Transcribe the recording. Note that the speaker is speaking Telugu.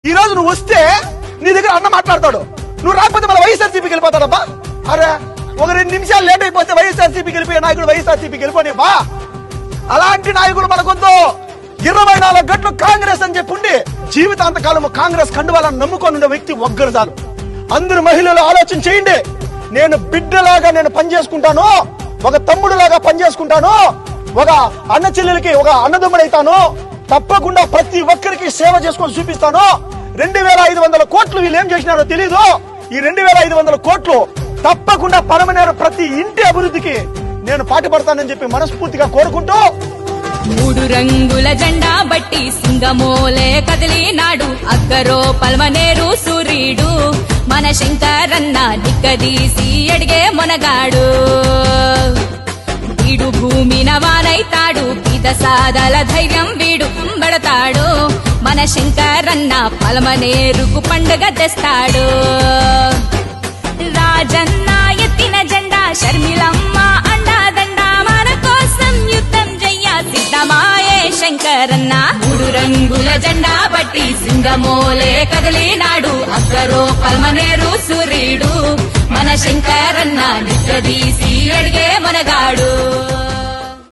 ఈ రోజు నువ్వు వస్తే నీ దగ్గర అన్న మాట్లాడతాడు, నువ్వు రాకపోతే మన వైఎస్ఆర్సీపీకి వెళ్ళిపోతాడబ్బా. అరే ఒక 2 నిమిషాలు లేట్ అయిపోతే వైఎస్ఆర్సీపీకి వెళ్ళిపోయే నాయకుడు వైఎస్ఆర్సీపీకి వెళ్ళిపోనివ్వా. అలాంటి నాయకుడు మనకొద్దు. 24 గంటలు కాంగ్రెస్ అని చెప్పుండి జీవితాంతకాలం కాంగ్రెస్ కండువాలను నమ్ముకొని ఉండే వ్యక్తి ఒక్కరు చాలు. అందరు మహిళలు ఆలోచన చేయండి. నేను బిడ్డలాగా నేను పనిచేసుకుంటాను, ఒక తమ్ముడులాగా పనిచేసుకుంటాను, ఒక అన్న చెల్లెలకి ఒక అన్నదమ్ముడైతాను, తప్పకుండా ప్రతి ఒక్కరికి సేవ చేసుకొని చూపిస్తాను. 2500 కోట్లు వీళ్ళు ఏం చేసినారో తెలీదు. ఈ 2500 కోట్లు తప్పకుండా పరమనేరు ప్రతి ఇంటి అభివృద్ధికి నేను పాటుపడతానని చెప్పి మనస్ఫూర్తిగా కోరుకుంటూ 3 రంగుల జెండా బట్టి సింగమోలే కదిలినాడు అగ్గరో పల్మనేరు సూర్యుడు మన శంకరన్న నిక్కదీసి అడిగే మొనగాడు. వీడు భూమిన వానైతాడు, పీత సాదల ధైర్యం వీడు బడతాడు. మన శంకరన్న పల్మనేరుకు పండుగ తెస్తాడు. రాజన్న ఎత్తిన జెండా షర్మిలమ్మ అండాదండ మన కోసం యుద్ధం చెయ్య సిద్ధమాయే శంకరన్న. 3 రంగుల జెండా బట్టి సింగమోలే కదిలినాడు అగ్గరో పల్మనేరు సూర్యుడు మన శంకరన్న నిక్కదీసి అడిగే మనగాడు.